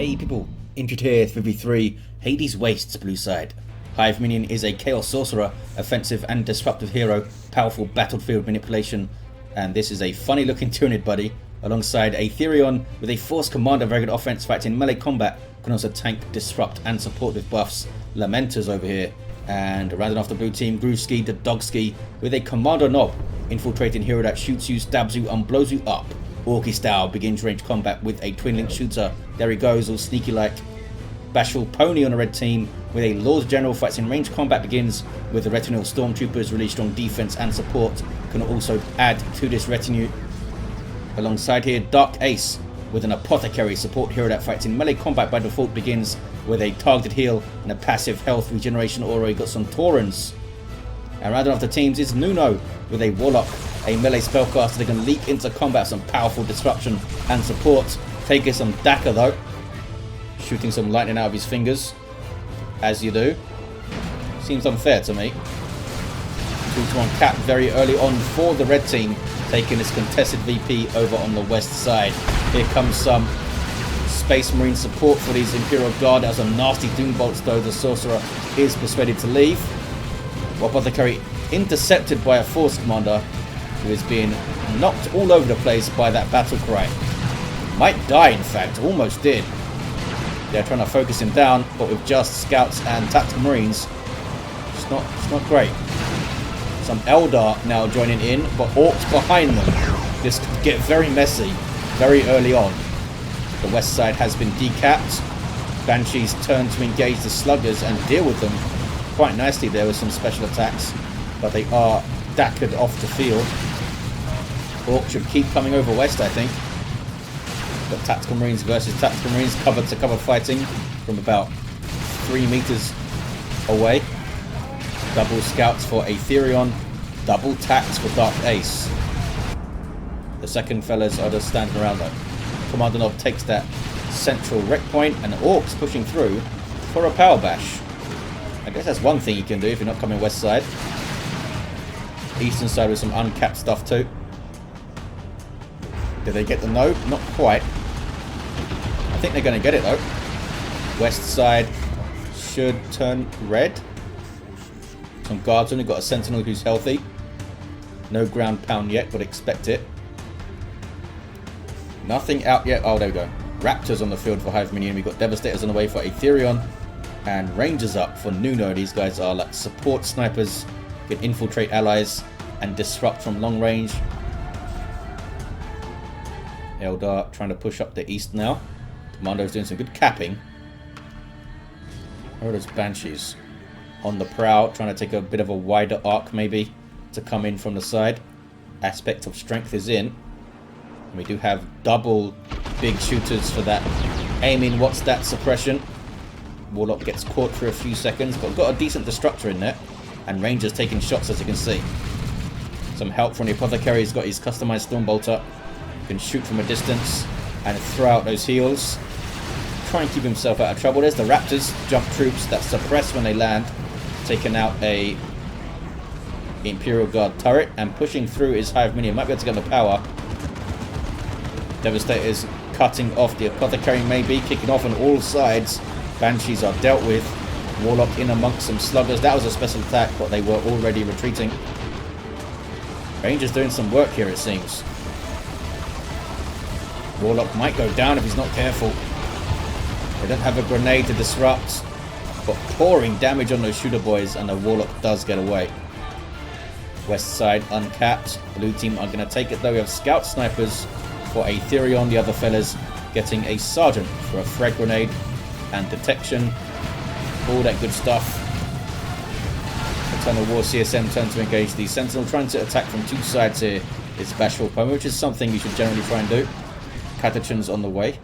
Hey people, Injured here, 3v3, Hades Wastes blue side. Hiveminion is a Chaos Sorcerer, offensive and disruptive hero, powerful battlefield manipulation, and this is a funny looking Tyranid buddy, alongside Aetherion with a Force Commander, very good offense, fighting melee combat, can also tank, disrupt and support with buffs. Lamenters over here, and rounding off the blue team, Gruwski the Dogski with a Kommando Nob, infiltrating hero that shoots you, stabs you and blows you up. Orky style, begins range combat with a twin link shooter. There he goes, all sneaky like. BashfulPwny on the red team with a Lord General, fights in range combat, begins with the retinue of stormtroopers, really strong defense and support, can also add to this retinue. Alongside here, Dark Ace with an Apothecary, support hero that fights in melee combat by default, begins with a targeted heal and a passive health regeneration aura. He got some Taurans. And rounding off the teams is Nuno with a Warlock, a melee spellcaster that can leap into combat, some powerful disruption and support. Taking some Daka though, shooting some lightning out of his fingers, as you do. Seems unfair to me. 2-1 cap very early on for the red team, taking this contested VP over on the west side. Here comes some Space Marine support for these Imperial Guard. That was a nasty Doom Bolts though. The Sorcerer is persuaded to leave. Apothecary intercepted by a Force Commander who is being knocked all over the place by that battle cry. Might die, in fact, almost did. They're trying to focus him down, but with just scouts and tactical marines, it's not great. Some Eldar now joining in, but Orks behind them. This could get very messy very early on. The west side has been decapped. Banshees turn to engage the sluggers and deal with them quite nicely there with some special attacks, but they are dackered off the field. Orcs should keep coming over west, I think. Got tactical marines versus tactical marines, cover to cover fighting from about 3 meters away. Double scouts for Aetherion, double tacks for Dark Ace. The second fellas are just standing around though. Kommando Nob takes that central wreck point, and the Orcs pushing through for a power bash. I guess that's one thing you can do if you're not coming west side. Eastern side with some uncapped stuff too. Did they get the node? Not quite. I think they're going to get it though. West side should turn red. Some Guardsmen. We've got a Sentinel who's healthy. No ground pound yet, but expect it. Nothing out yet. Oh, there we go. Raptors on the field for Hiveminion. We've got Devastators on the way for Aetherion. And Rangers up for Nuno. These guys are like support snipers. Can infiltrate allies and disrupt from long range. Eldar trying to push up the east now. Commando's doing some good capping. Where are those Banshees? On the prowl, trying to take a bit of a wider arc maybe to come in from the side. Aspect of strength is in. And we do have double big shooters for that aiming. What's that suppression? Warlock gets caught for a few seconds, but got a decent destructor in there. And Rangers taking shots, as you can see. Some help from the Apothecary. He's got his customized Stormbolter. Can shoot from a distance and throw out those heals. Try and keep himself out of trouble. There's the Raptors, jump troops that suppress when they land. Taking out a Imperial Guard turret and pushing through his Hiveminion. Might be able to get the power. Devastators cutting off the Apothecary maybe. Kicking off on all sides. Banshees are dealt with. Warlock in amongst some sluggers. That was a special attack, but they were already retreating. Rangers doing some work here, it seems. Warlock might go down if he's not careful. They don't have a grenade to disrupt, but pouring damage on those shooter boys, and the Warlock does get away. West side uncapped. Blue team are going to take it though. We have scout snipers for Aetherion. The other fellas getting a sergeant for a frag grenade and detection. All that good stuff. Eternal War CSM turn to engage the Sentinel. Trying to attack from two sides here is BashfulPwny, which is something you should generally try and do. Catachan's on the way.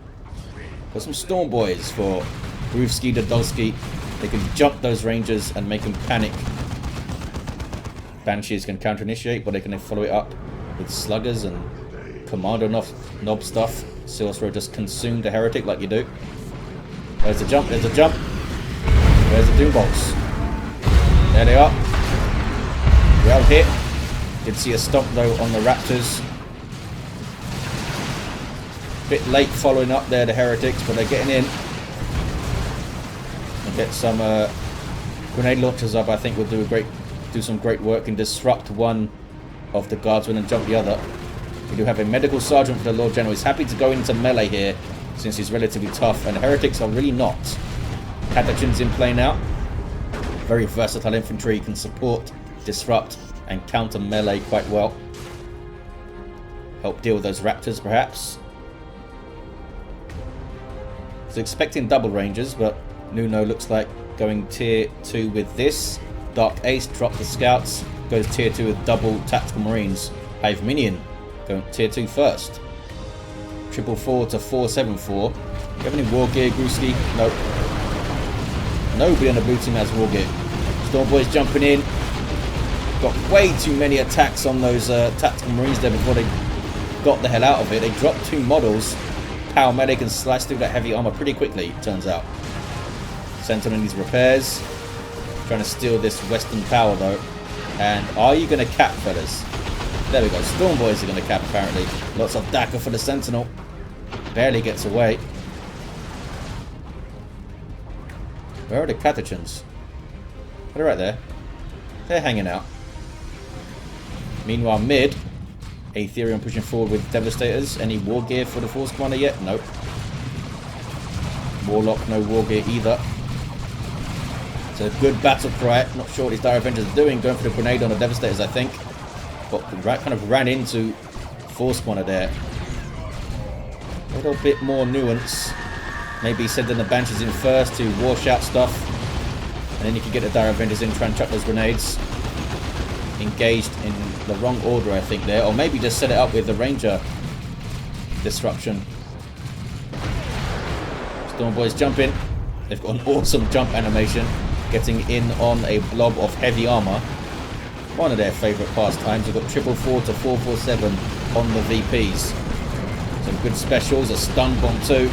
Got some Storm Boys for Gruwski the Dogski. They can jump those Rangers and make them panic. Banshees can counter-initiate, but they can then follow it up with Sluggers and Kommando Nob stuff. Sorcerer just consumed a Heretic like you do. There's a jump, there's a jump. There's the Doom Bolts. There they are. Well hit. Did see a stomp though on the Raptors. Bit late following up there, the Heretics, but they're getting in. Get some grenade launchers up. I think will do some great work and disrupt one of the Guardsmen and jump the other. We do have a medical sergeant for the Lord General. He's happy to go into melee here since he's relatively tough, and the heretics are really not. Catachan's in play now. Very versatile infantry, can support, disrupt, and counter melee quite well. Help deal with those raptors, perhaps. So expecting double rangers, but Nuno looks like going tier 2 with this. Dark Ace, drop the scouts, goes tier 2 with double tactical marines. Hiveminion going tier 2 first. 444 to 474. Do you have any war gear, Gruwski? Nope. Nobody on the blue team has war gear. Storm Boys jumping in. Got way too many attacks on those tactical marines there before they got the hell out of it. They dropped 2 models. Power medic and slice through that heavy armor pretty quickly, turns out. Sentinel needs repairs. Trying to steal this western power though. And are you going to cap, fellas? There we go. Storm Boys are going to cap apparently. Lots of Daka for the Sentinel. Barely gets away. Where are the Catachans? They're right there. They're hanging out. Meanwhile, mid, Aetherion pushing forward with Devastators. Any war gear for the Force Commander yet? Nope. Warlock, no war gear either. It's a good battle cry. Not sure what these Dire Avengers are doing. Going for the grenade on the Devastators, I think. But kind of ran into Force Commander there. A little bit more nuance. Maybe sending the Banshees in first to wash out stuff. And then you can get the Dire Avengers in, try and chuck those grenades. Engaged in the wrong order, I think, there. Or maybe just set it up with the Ranger disruption. Storm Boys jumping. They've got an awesome jump animation. Getting in on a blob of heavy armor. One of their favourite pastimes. We've got 444 to 447 on the VPs. Some good specials. A stun bomb too.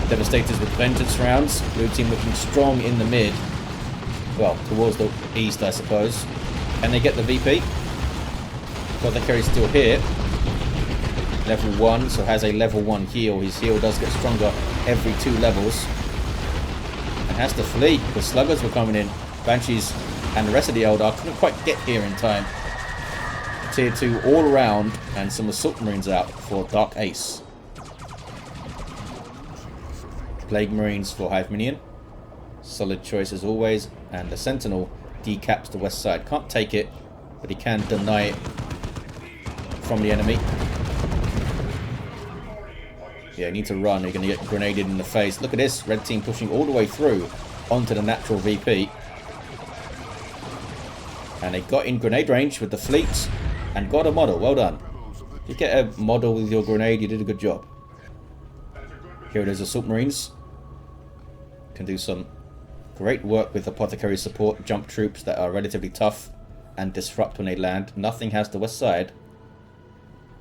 Devastators with vengeance rounds. Blue team looking strong in the mid. Well, towards the east, I suppose. Can they get the VP? Apothecary's still here. Level 1, so has a level 1 heal. His heal does get stronger every 2 levels. And has to flee because sluggers were coming in. Banshees and the rest of the Eldar couldn't quite get here in time. Tier 2 all around, and some Assault Marines out for Dark Ace. Plague Marines for Hiveminion. Solid choice as always. And the Sentinel decaps the west side. Can't take it, but he can deny it from the enemy. Yeah, you need to run. You're going to get grenaded in the face. Look at this. Red team pushing all the way through onto the natural VP. And they got in grenade range with the fleet and got a model. Well done. If you get a model with your grenade, you did a good job. Here it is, Assault Marines. Can do some great work with Apothecary support, jump troops that are relatively tough and disrupt when they land. Nothing has the west side.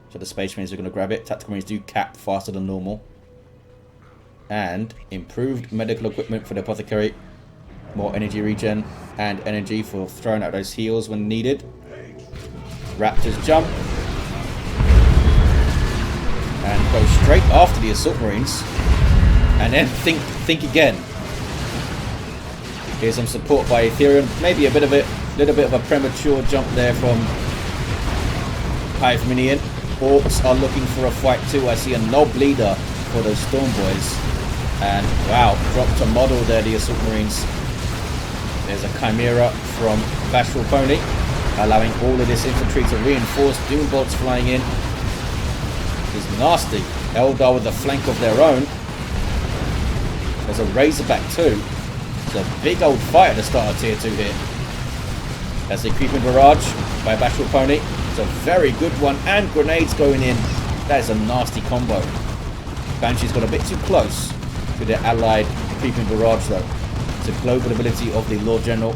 So the Space Marines are going to grab it. Tactical Marines do cap faster than normal. And improved medical equipment for the Apothecary. More energy regen and energy for throwing out those heals when needed. Raptors jump. And go straight after the Assault Marines. And then think again. Here's some support by Aetherion. Maybe a little bit of a premature jump there from Hiveminion. Orks are looking for a fight too. I see a knob leader for those Storm Boys. And wow, dropped a model there, the Assault Marines. There's a Chimera from BashfulPwny, allowing all of this infantry to reinforce. Doom bolts flying in. It's nasty. Eldar with a flank of their own. There's a Razorback too. It's a big old fight at the start of tier 2 here. That's a creeping barrage by BashfulPwny. It's a very good one, and grenades going in. That is a nasty combo. Banshee's got a bit too close to their allied creeping barrage though. It's a global ability of the Lord General.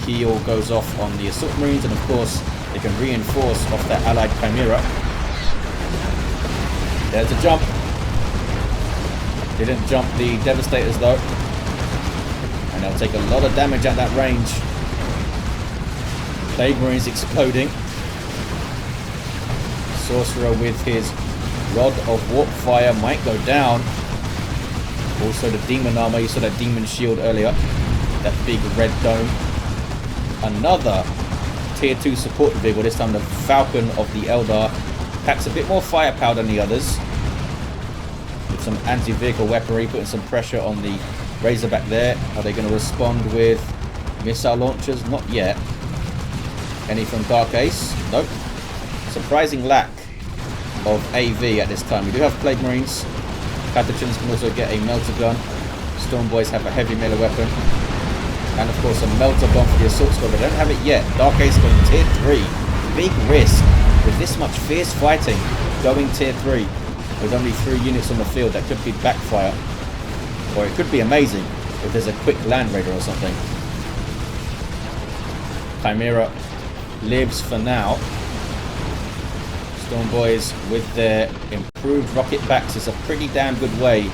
Heal goes off on the Assault Marines, and of course they can reinforce off that allied Chimera. There's a jump. Didn't jump the Devastators though. And they'll take a lot of damage at that range. Plague Marines exploding. Sorcerer with his Rod of Warp Fire might go down. Also the demon armor, you saw that demon shield earlier. That big red dome. Another tier 2 support vehicle, this time the Falcon of the Eldar. Packs a bit more firepower than the others. With some anti-vehicle weaponry, putting some pressure on the Razorback there. Are they going to respond with missile launchers? Not yet. Any from Dark Ace? Nope. Surprising lack of AV at this time. We do have Plague Marines. Catachans can also get a melter gun. Storm Boys have a heavy melee weapon. And of course a melter bomb for the assault squad. They don't have it yet. Dark Ace going tier 3. Big risk with this much fierce fighting going tier 3. With only 3 units on the field, that could be backfire. Or it could be amazing if there's a quick land raider or something. Chimera lives for now. Storm Boys with their improved rocket backs is a pretty damn good way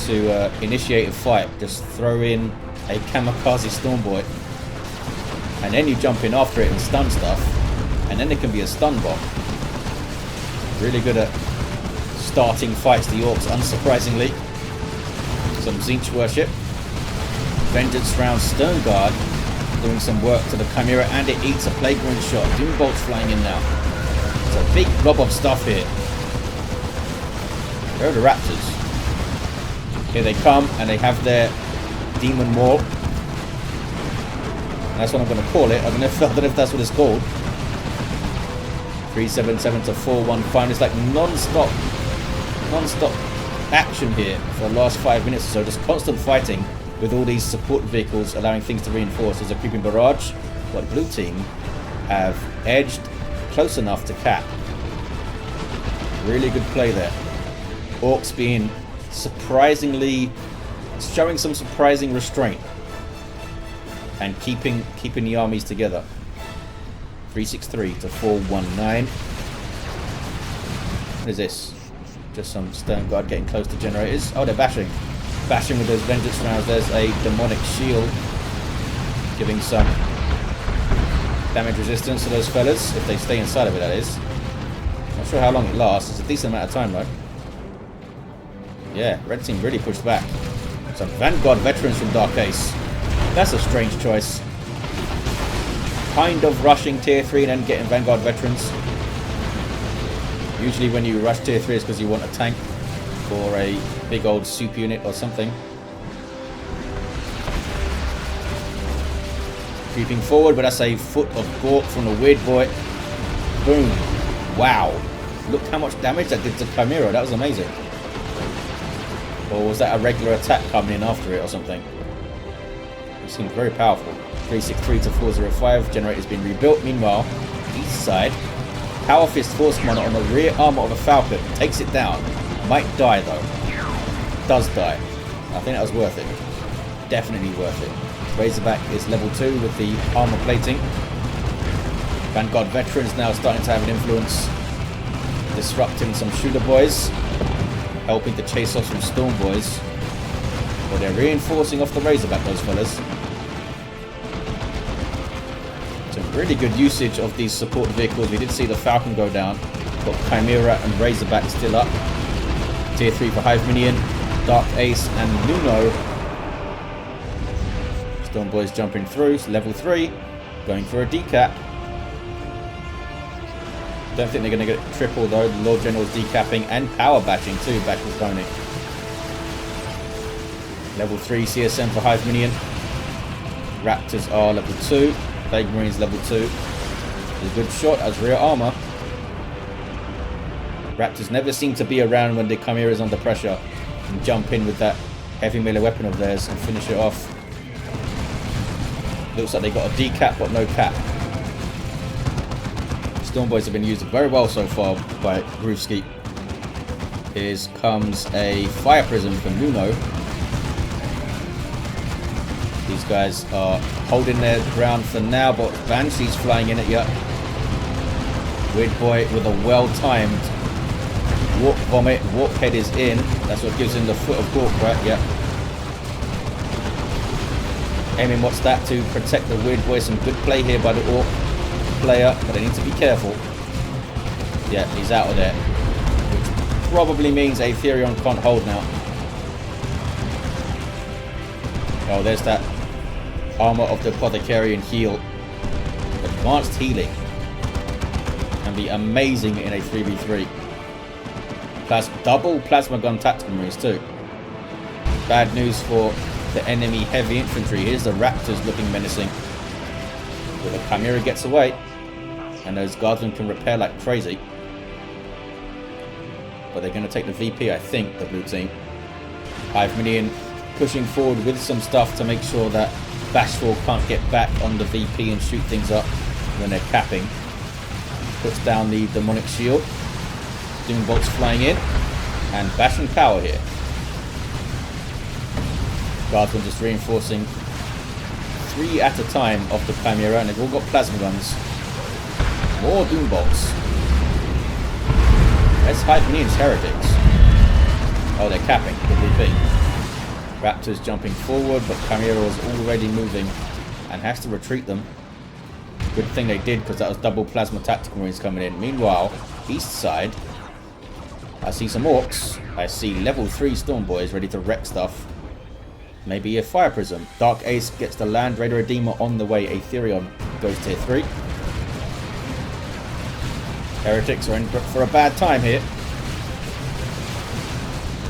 to initiate a fight. Just throw in a kamikaze Storm Boy and then you jump in after it and stun stuff, and then it can be a stun bomb. Really good at starting fights, the Orks, unsurprisingly. Some Zinch worship. Vengeance round Stern Guard doing some work to the Chimera, and it eats a Plague Marine shot. Doom bolts flying in now. It's a big blob of stuff here. Where are the Raptors? Here they come, and they have their Demon Maul. That's what I'm going to call it. I don't know if that's what it's called. 377 to 415. It's like non-stop action here for the last 5 minutes or so. Just constant fighting with all these support vehicles, allowing things to reinforce. There's a creeping barrage, but blue team have edged close enough to cap. Really good play there. Orks being surprisingly, showing some surprising restraint and keeping the armies together. 363 to 419. What is this? Just some Stern Guard getting close to generators. Oh, they're bashing. Bashing with those vengeance rounds. There's a demonic shield giving some damage resistance to those fellas if they stay inside of it, that is. Not sure how long it lasts. It's a decent amount of time though. Yeah, red team really pushed back. Some Vanguard veterans from Dark Ace. That's a strange choice. Kind of rushing tier 3 and then getting Vanguard veterans. Usually when you rush tier 3 it's because you want a tank or a big old soup unit or something. Creeping forward, but that's a foot of Gork from the Weird Boy. Boom. Wow. Look how much damage that did to Chimera. That was amazing. Or was that a regular attack coming in after it or something? It seemed very powerful. 363 to 405. Generator's been rebuilt. Meanwhile, east side. Power Fist Force Commander on the rear armor of a Falcon. Takes it down. Might die though. Does die. I think that was worth it. Definitely worth it. Razorback is level 2 with the armor plating. Vanguard veterans now starting to have an influence. Disrupting some shooter boys. Helping to chase off some Storm Boys. But they're reinforcing off the Razorback, those fellas. Some really good usage of these support vehicles. We did see the Falcon go down. Got Chimera and Razorback still up. Tier 3 for Hiveminion, Dark Ace and Nuno. Storm Boys jumping through. Level 3. Going for a decap. Don't think they're going to get triple though. The Lord General's decapping and power batching too. BashfulPwny. Level 3 CSM for Hiveminion. Raptors are level 2. Plague Marines level 2. A good shot as rear armor. Raptors never seem to be around when the Chimera is under pressure. And jump in with that heavy melee weapon of theirs and finish it off. Looks like they got a decap but no cap. Storm Boys have been used very well so far by Gruwski. Here comes a Fire Prism from Nuno. These guys are holding their ground for now, but Banshee's flying in at you. Weird Boy with a well-timed Warp Vomit. Warp Head is in. That's what gives him the foot of Gork, right? Yeah. Aiming what's that to protect the Weird Boy. Some good play here by the Ork player, but they need to be careful. Yeah, he's out of there. Which probably means Aetherion can't hold now. Oh, there's that armor of the Apothecary and heal. Advanced healing can be amazing in a 3v3. Plus double plasma gun tactical marines too. Bad news for the enemy heavy infantry. Here's the Raptors looking menacing. But the Chimera gets away, and those Guardsmen can repair like crazy. But they're going to take the VP, I think, the blue team. Hiveminion pushing forward with some stuff to make sure that Bashful can't get back on the VP and shoot things up when they're capping. Puts down the demonic shield. Doom bolts flying in, and bash and power here. Guardsmen just reinforcing 3 at a time of the Chimera, and they've all got plasma guns. More doom bolts. That's Hiveminion's heretics. Oh, they're capping the VP. Raptors jumping forward, but Chimera was already moving and has to retreat them. Good thing they did, because that was double plasma tactical marines coming in. Meanwhile, east side, I see some Orks. I see level 3 Storm Boys ready to wreck stuff. Maybe a Fire Prism. Dark Ace gets the Land Raider Redeemer on the way. Aetherion goes tier 3. Heretics are in for a bad time here.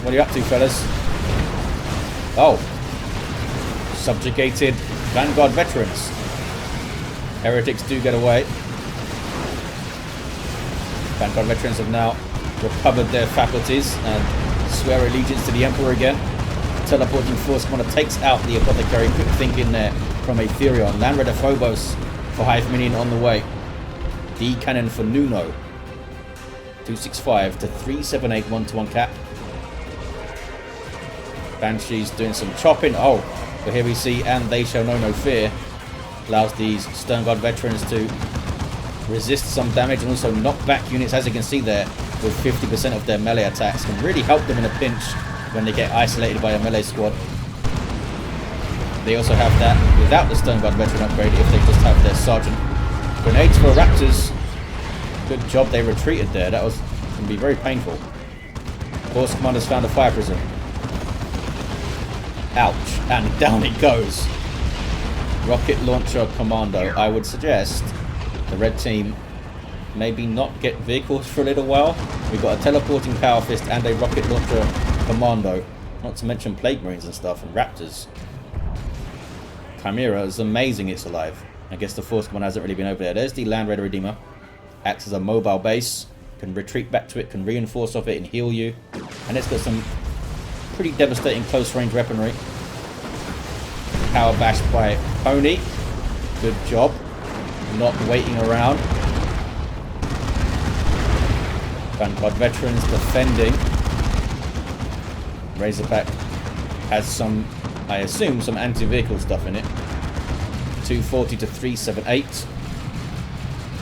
What are you up to, fellas? Oh. Subjugated Vanguard veterans. Heretics do get away. Vanguard veterans have now recovered their faculties and swear allegiance to the Emperor again. Teleporting Force Commander takes out the Apothecary. Quick thinking there from Aetherion. Land Raider Phobos for Hiveminion on the way. D cannon for Nuno. 265 to 378 1-to-1 cap. Banshees doing some chopping. Oh, but here we see and they shall know no fear. Allows these Stern Guard veterans to resist some damage and also knock back units, as you can see there, with 50% of their melee attacks. Can really help them in a pinch when they get isolated by a melee squad. They also have that without the Stern Guard veteran upgrade if they just have their sergeant. Grenades for Raptors. Good job they retreated there. That was going to be very painful. Force Commander's found a Fire Prism. Ouch. And down it goes. Rocket Launcher Kommando. I would suggest the red team maybe not get vehicles for a little while. We've got a teleporting Power Fist and a Rocket Launcher Kommando. Not to mention Plague Marines and stuff and Raptors. Chimera is amazing it's alive. I guess the Force Command hasn't really been over there. There's the Land Raider Redeemer. Acts as a mobile base. Can retreat back to it, can reinforce off it and heal you. And it's got some pretty devastating close range weaponry. Power bashed by Pwny. Good job. Not waiting around. Vanguard veterans defending. Razorback has some, I assume, some anti-vehicle stuff in it. 240 to 378.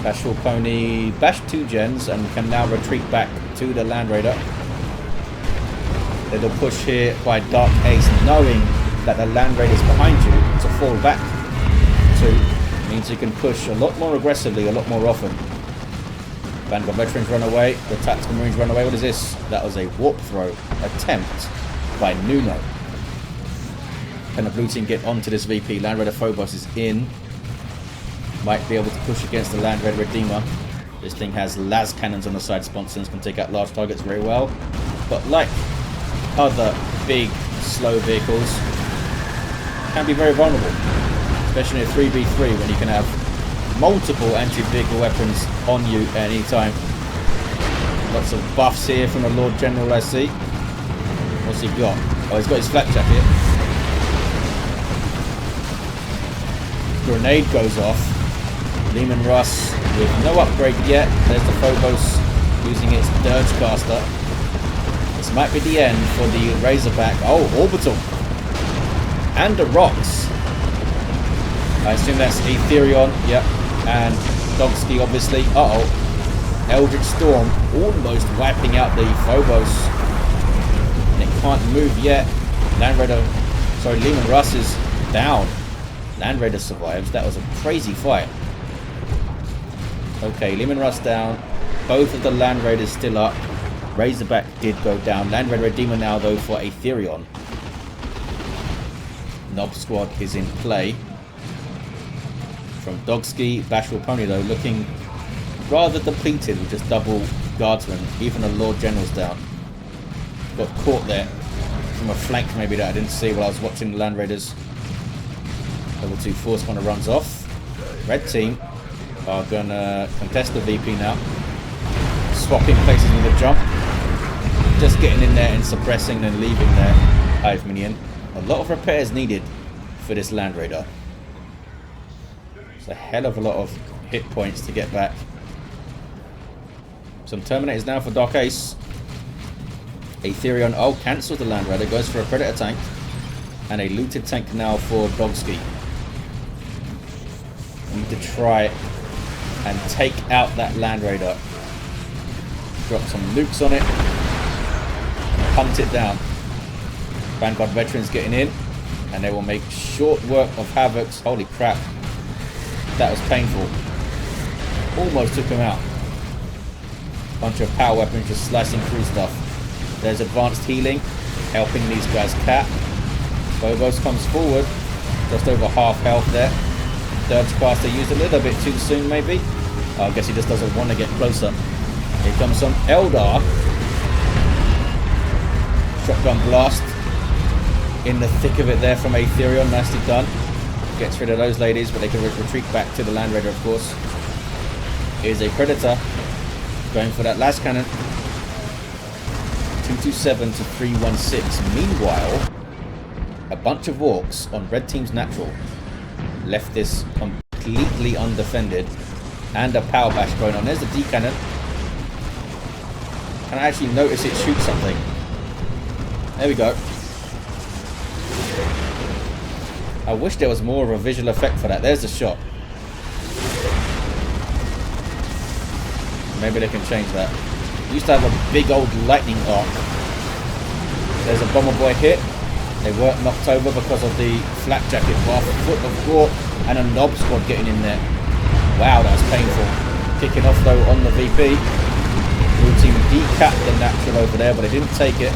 BashfulPwny bashed 2 gens and can now retreat back to the Land Raider. Little push here by Dark Ace, knowing that the Land Raider is behind you to fall back to. Means you can push a lot more aggressively, a lot more often. Vanguard veterans run away, the tactical marines run away. What is this? That was a warp throw attempt by Nuno. Can the blue team get onto this VP? Land Raider Phobos is in. Might be able to push against the Land Raider Redeemer. This thing has las cannons on the side. Sponsons can take out large targets very well. But like other big, slow vehicles, can be very vulnerable. Especially in a 3v3 when you can have multiple anti-vehicle weapons on you at any time. Lots of buffs here from the Lord General, I see. What's he got? Oh, he's got his flak jacket. Grenade goes off. Leman Russ with no upgrade yet. There's the Phobos using its Dirge Caster. This might be the end for the Razorback. Oh, Orbital. And the Rocks. I assume that's Aetherion. Yep. And Dogski, obviously. Uh-oh. Eldritch Storm almost wiping out the Phobos. And it can't move yet. Land Raider... Sorry, Leman Russ is down. Land Raider survives. That was a crazy fight. Okay, Leman Russ down. Both of the Land Raiders still up. Razorback did go down. Land Raider Redeemer now, though, for Aetherion. Nob squad is in play. From Dogski, BashfulPwny though looking rather depleted with just double Guardsmen. Even the Lord General's down. Got caught there from a flank maybe that I didn't see while I was watching the Land Raiders. Level 2 Force kind of runs off. Red team are going to contest the VP now. Swapping places with a jump. Just getting in there and suppressing and leaving their Hiveminion. A lot of repairs needed for this Land Raider. It's a hell of a lot of hit points to get back. Some Terminators now for Dark Ace. Aetherion, cancels the Land Raider, goes for a Predator tank. And a looted tank now for Dogski. Need to try and take out that Land Raider. Drop some nukes on it. Hunt it down. Vanguard veterans getting in. And they will make short work of Havocs. Holy crap. That was painful. Almost took him out. Bunch of power weapons just slicing through stuff. There's advanced healing. Helping these guys cap. Phobos comes forward. Just over half health there. Dirge caster used a little bit too soon maybe. I guess he just doesn't want to get closer. Here comes some Eldar. Shotgun blast. In the thick of it there from Aetherion. Nicely done. Gets rid of those ladies, but they can retreat back to the Land Raider, of course. Here's a Predator. Going for that last cannon. 227 to 316. Meanwhile, a bunch of Orks on red team's natural left this completely undefended. And a power bash going on. There's the D cannon. Can I actually notice it shoot something? There we go. I wish there was more of a visual effect for that. There's the shot. Maybe they can change that. Used to have a big old lightning arc. There's a bomber boy hit. They weren't knocked over because of the flak jacket bar. Foot of Gore and a Nob squad getting in there. Wow, that was painful. Kicking off though on the VP. Blue team decapped the natural over there, but they didn't take it.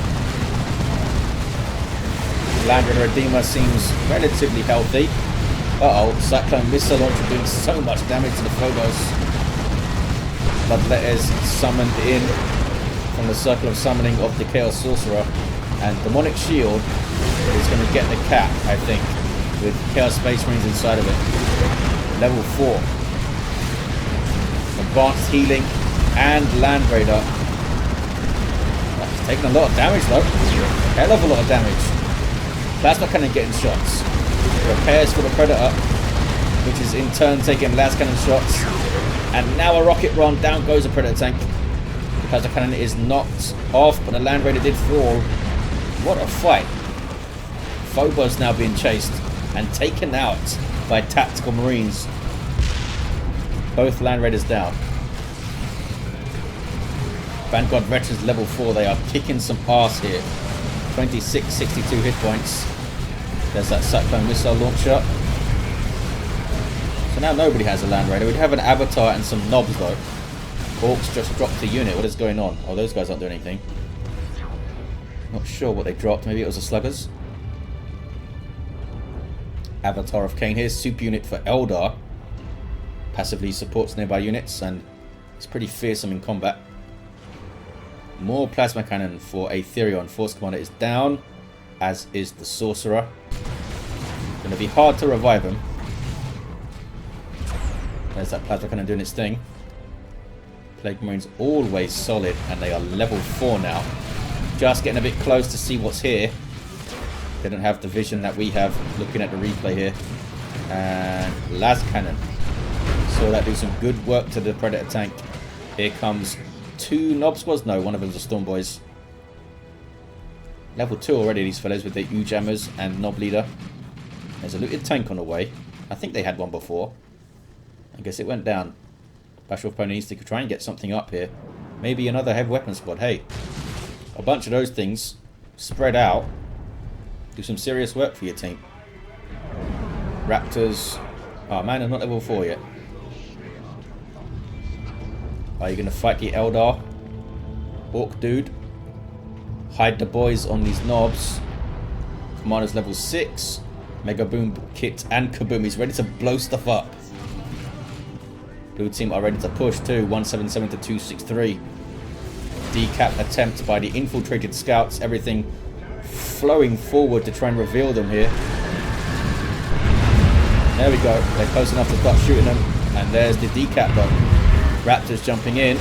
Land Raider Redeemer seems relatively healthy. Cyclone missile launcher doing so much damage to the Phobos. Bloodletters summoned in from the circle of summoning of the Chaos Sorcerer. And Demonic Shield is going to get the cap, I think, with Chaos Space Marines inside of it. Level 4. Advanced healing and Land Raider. That's taking a lot of damage though. Hell of a lot of damage. Plasma Cannon getting shots. Repairs for the Predator, which is in turn taking Las Cannon shots. And now a rocket run. Down goes a Predator tank. The Plasma Cannon is knocked off, but the Land Raider did fall. What a fight. Phobos now being chased and taken out by Tactical Marines. Both Land Raiders down. Vanguard Veterans level 4. They are kicking some ass here. 26, 62 hit points. There's that Cyclone missile launcher. So now nobody has a Land Raider. We'd have an Avatar and some Nobs though. Orks just dropped the unit. What is going on? Oh, those guys aren't doing anything. Not sure what they dropped. Maybe it was the Sluggers. Avatar of Cain here. Soup unit for Eldar. Passively supports nearby units and it's pretty fearsome in combat. More Plasma Cannon for Aetherion. Force Commander is down, as is the Sorcerer. Going to be hard to revive him. There's that Plasma Cannon doing its thing. Plague Marines always solid, and they are level 4 now. Just getting a bit close to see what's here. They don't have the vision that we have looking at the replay here. And Las Cannon. So that do some good work to the Predator tank. Here comes 2 Nob squads. No, one of them's a Storm Boys. Level 2 already, these fellows with their U-Jammers and Nob Leader. There's a looted tank on the way. I think they had one before. I guess it went down. BashfulPwny needs to try and get something up here. Maybe another heavy weapon squad. Hey, a bunch of those things spread out. Do some serious work for your team. Raptors. Oh man, they're not level 4 yet. Are you going to fight the Eldar? Orc dude. Hide the boys on these knobs. Commander's level 6. Mega Boom Kit and Kaboom. He's ready to blow stuff up. Blue team are ready to push too. 177 to 263. Decap attempt by the infiltrated scouts. Everything flowing forward to try and reveal them here. There we go. They're close enough to start shooting them. And there's the decap though. Raptors jumping in.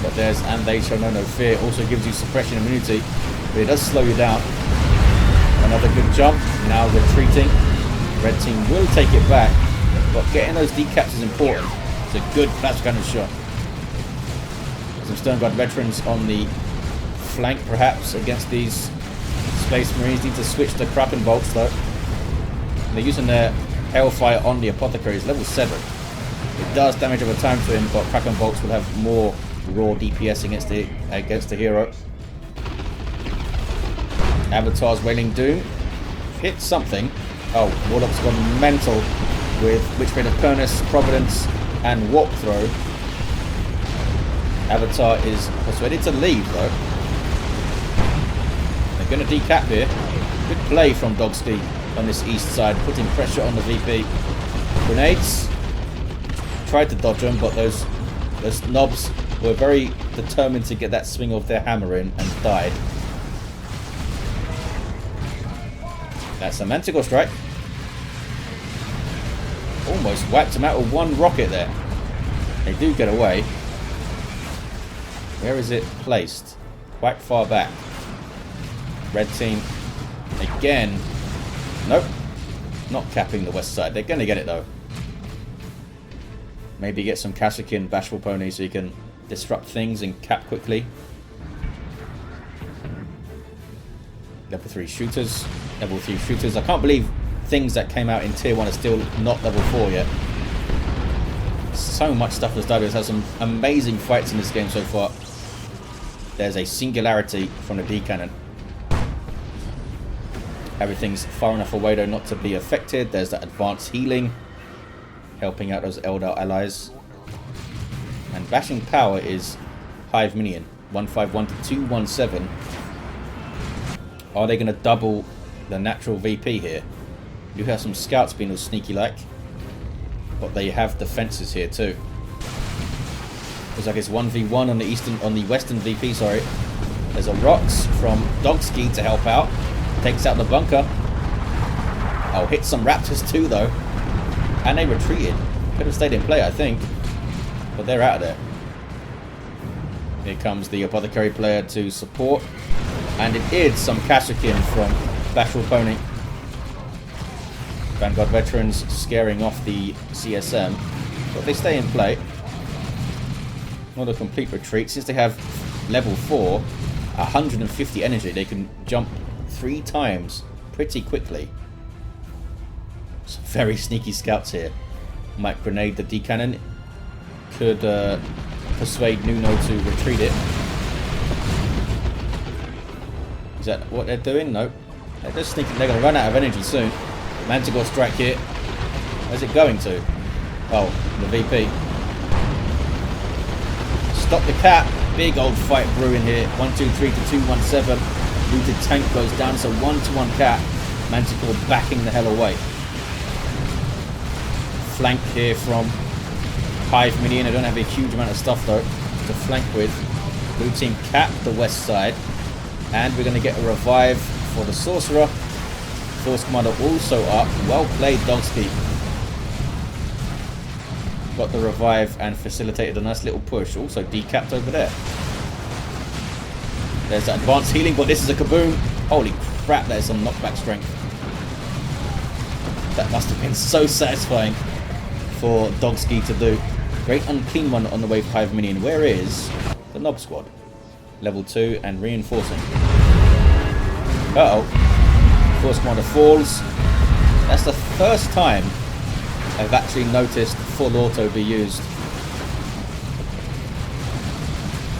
But there's and they show no fear. Also gives you suppression immunity. But it does slow you down. Another good jump. Now retreating. Red team will take it back. But getting those decaps is important. It's a good plasma cannon shot. Some Stone Guard veterans on the flank perhaps against these Space Marines. Need to switch to Kraken bolts though. And they're using their Hellfire on the Apothecary. It's level 7. It does damage over time to him, but Kraken bolts will have more raw DPS against the hero. Avatar's Wailing Doom hit something. Oh, Warlock's gone mental with Witchblade of Pernus, Providence, and Warp Throw. Avatar is persuaded to leave though. They're going to decap here. Good play from Dogski on this east side, putting pressure on the VP. Grenades. Tried to dodge them, but those knobs were very determined to get that swing of their hammer in and died. That's a Manticore strike. Almost wiped them out with one rocket there. They do get away. Where is it placed? Quite far back. Red team again. Nope. Not capping the west side. They're going to get it though. Maybe get some Catachan, BashfulPwny so you can disrupt things and cap quickly. Level 3 shooters. Level 3 shooters. I can't believe things that came out in tier 1 are still not level 4 yet. So much stuff has done. There's had some amazing fights in this game so far. There's a singularity from the D cannon. Everything's far enough away though not to be affected. There's that advanced healing, helping out those Eldar allies. And bashing power is Hiveminion, 151 to 217. Are they going to double the natural VP here? You have some scouts being all sneaky like, but they have defenses here too. Looks like it's 1v1 on the western VP. Sorry, there's a Rocks from Dogski to help out. Takes out the bunker. Oh, hit some Raptors too though. And they retreated. Could have stayed in play, I think. But they're out of there. Here comes the Apothecary player to support. And it is some Catachan from BashfulPwny. Vanguard veterans scaring off the CSM. But they stay in play. Not a complete retreat. Since they have level 4, 150 energy, they can jump 3 times pretty quickly. Some very sneaky scouts here. Might grenade the D cannon. Could persuade Nuno to retreat it. Is that what they're doing? Nope. They're just thinking they're going to run out of energy soon. Manticore strike here. Where's it going to? Oh, the VP. Stop the cap. Big old fight brewing here. 123 to 217. Looted tank goes down. It's a 1-to-1 cap. Manticore backing the hell away. Flank here from Hiveminion. I don't have a huge amount of stuff though to flank with. Blue team cap the west side. And we're going to get a revive for the Sorcerer. Force Commander also up. Well played, Dogski. Got the revive and facilitated a nice little push. Also decapped over there. There's that advanced healing, but this is a kaboom. Holy crap, there's some knockback strength. That must have been so satisfying for Dogski to do. Great unclean one on the way for Hiveminion. Where is the Knob Squad? Level 2 and reinforcing. Uh-oh. Force Commander falls. That's the first time I've actually noticed full auto be used.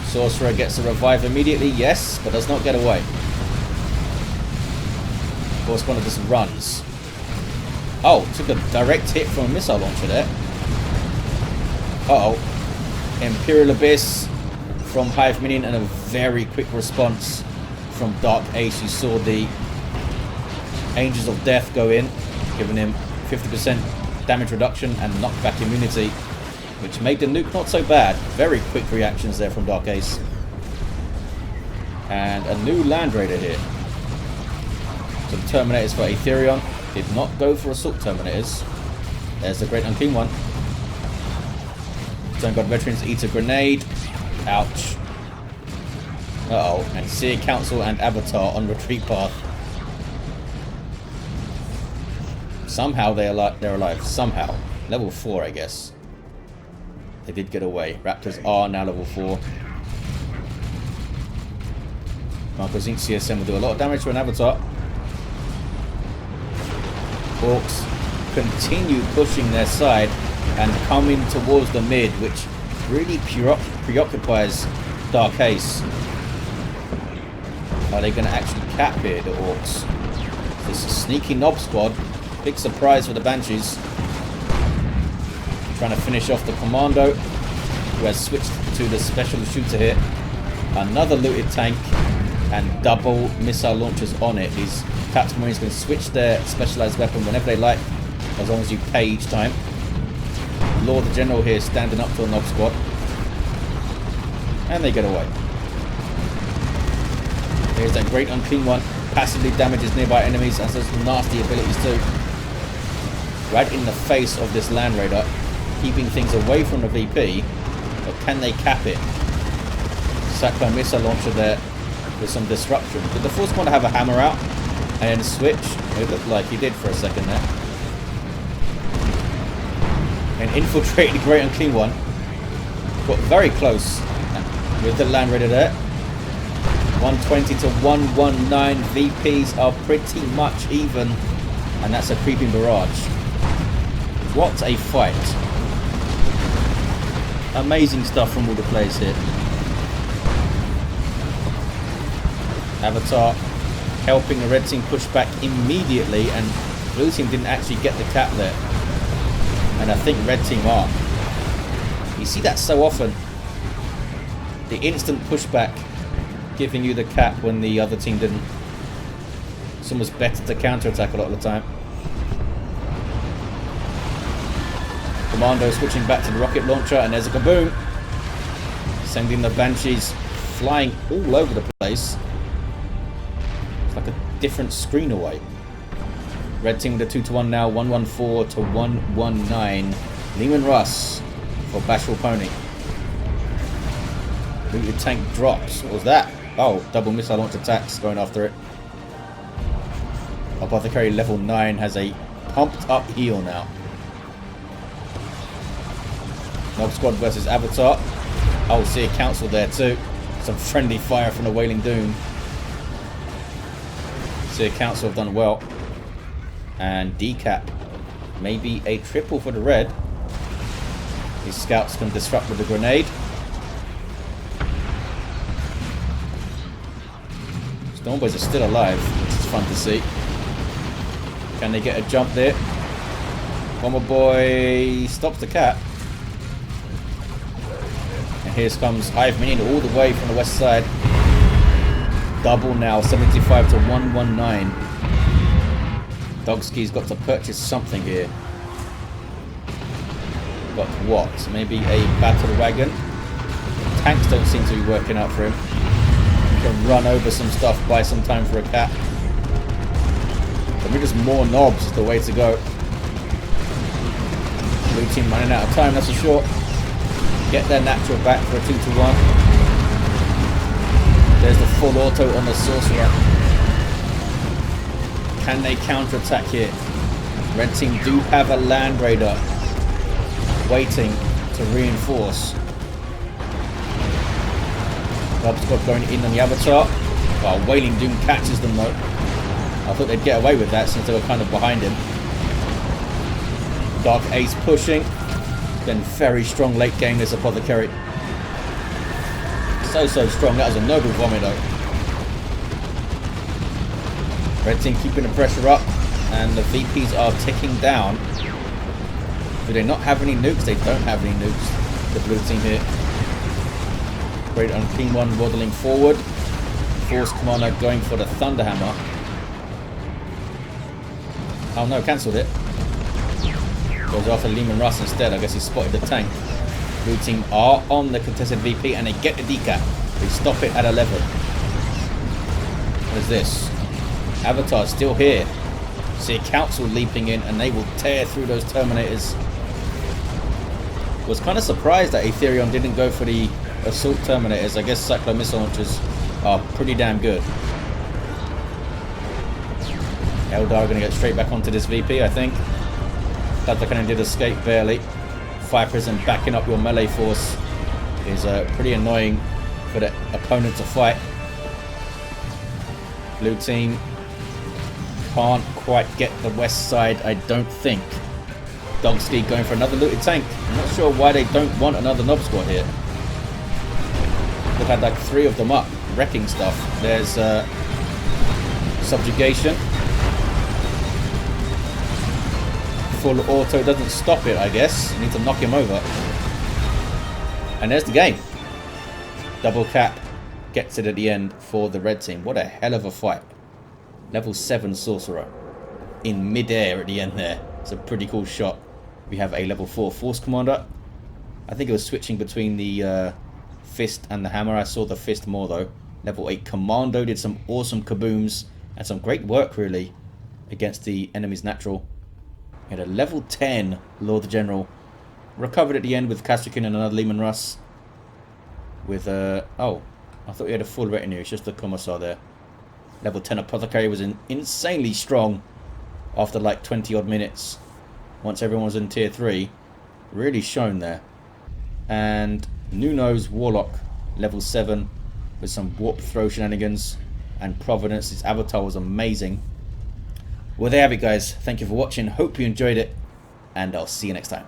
Sorcerer gets a revive immediately, yes, but does not get away. Force Commander just runs. Oh, took a direct hit from a missile launcher there. Uh-oh. Imperial Abyss from Hiveminion and a very quick response from Dark Ace. You saw the Angels of Death go in, giving him 50% damage reduction and knockback immunity, which made the nuke not so bad. Very quick reactions there from Dark Ace. And a new Land Raider here. Some Terminators for Aetherion. Did not go for Assault Terminators. There's the Great Unclean One. Stone God Veterans eats a grenade. Ouch. Uh-oh. And Seer Council and Avatar on retreat path. Somehow they're alive. Somehow. Level 4, I guess. They did get away. Raptors are now level 4. Marco's Inc. CSM will do a lot of damage to an Avatar. Orks continue pushing their side and coming towards the mid, which really preoccupies Dark Ace. Are they going to actually cap here, the Orks? This sneaky Knob Squad. Big surprise for the Banshees. Trying to finish off the Kommando, who has switched to the special shooter here. Another looted tank and double missile launchers on it. These Tactical Marines can switch their specialized weapon whenever they like, as long as you pay each time. Lord the General here standing up to a Knob Squad. And they get away. Here's that Great Unclean One. Passively damages nearby enemies and has some nasty abilities too. Right in the face of this Land Raider, keeping things away from the VP. But can they cap it? Cyclone Missile Launcher there with some disruption. Did the Force Commander have a hammer out and then switch? It looked like he did for a second there. And infiltrated the Great Unclean One. Got very close with the Land Raider there. 120 to 119. VPs are pretty much even. And that's a creeping barrage. What a fight. Amazing stuff from all the players here. Avatar helping the red team push back immediately, and blue team didn't actually get the cap there. And I think red team are. You see that so often. The instant pushback giving you the cap when the other team didn't. It's almost better to counter-attack a lot of the time. Kommando switching back to the rocket launcher, and there's a kaboom. Sending the Banshees flying all over the place. It's like a different screen away. Red team with a 2-1 now, 114 to 119. Lehman Russ for BashfulPwny. Looted tank drops. What was that? Oh, double missile launch attacks going after it. Apothecary level 9 has a pumped up heal now. Knob Squad versus Avatar. Oh, Seer Council there too. Some friendly fire from the Wailing Doom. Seer Council have done well. And decap. Maybe a triple for the red. These scouts can disrupt with a grenade. Stormboys are still alive, which is fun to see. Can they get a jump there? Bomber Boy stops the cap. And here comes Hiveminion all the way from the west side. Double now, 75 to 119. Dogski's got to purchase something here. But what? Maybe a battle wagon? Tanks don't seem to be working out for him. He can run over some stuff, buy some time for a cap. Maybe just more knobs is the way to go. Blue team running out of time, that's for sure. Get their natural back for a 2-1. There's the full auto on the Sorcerer. Can they counter-attack here? Red team do have a Land Raider waiting to reinforce. Knob Squad going in on the Avatar. Well, Wailing Doom catches them though. I thought they'd get away with that since they were kind of behind him. Dark Ace pushing. Then very strong late game, this Apothecary. So strong. That was a noble vomit though. Red team keeping the pressure up, and the VPs are ticking down. Do they not have any nukes? They don't have any nukes. The blue team here. Great Unclean One waddling forward. Force Commander going for the Thunderhammer. Oh no, cancelled it. Goes after Lehman Russ instead. I guess he spotted the tank. Blue team are on the contested VP and they get the decap. They stop it at 11. What is this? Avatar still here. See a council leaping in and they will tear through those Terminators. Was kind of surprised that Aetherion didn't go for the assault Terminators. I guess Cyclone missile launchers are pretty damn good. Eldar are going to get straight back onto this VP, I think. Catachan did escape barely. Fire Prison backing up your melee force is pretty annoying for the opponent to fight. Blue team can't quite get the west side, I don't think. Dogski going for another looted tank. I'm not sure why they don't want another Nob Squad here. They've had like 3 of them up, wrecking stuff. There's Subjugation. Full auto doesn't stop it, I guess. You need to knock him over. And there's the game. Double cap gets it at the end for the red team. What a hell of a fight. Level 7 Sorcerer in mid-air at the end there. It's a pretty cool shot. We have a level 4 Force Commander. I think it was switching between the Fist and the Hammer. I saw the Fist more though. Level 8 Commando did some awesome kabooms and some great work really against the enemy's natural. We had a level 10 Lord General. Recovered at the end with Catachan and another Lehman Russ. With oh, I thought we had a full retinue. It's just the Commissar there. Level 10 Apothecary was insanely strong after like 20 odd minutes. Once everyone was in tier 3. Really shown there. And Nuno's Warlock, level 7, with some warp throw shenanigans. And Providence, his avatar was amazing. Well, there you have it, guys. Thank you for watching. Hope you enjoyed it. And I'll see you next time.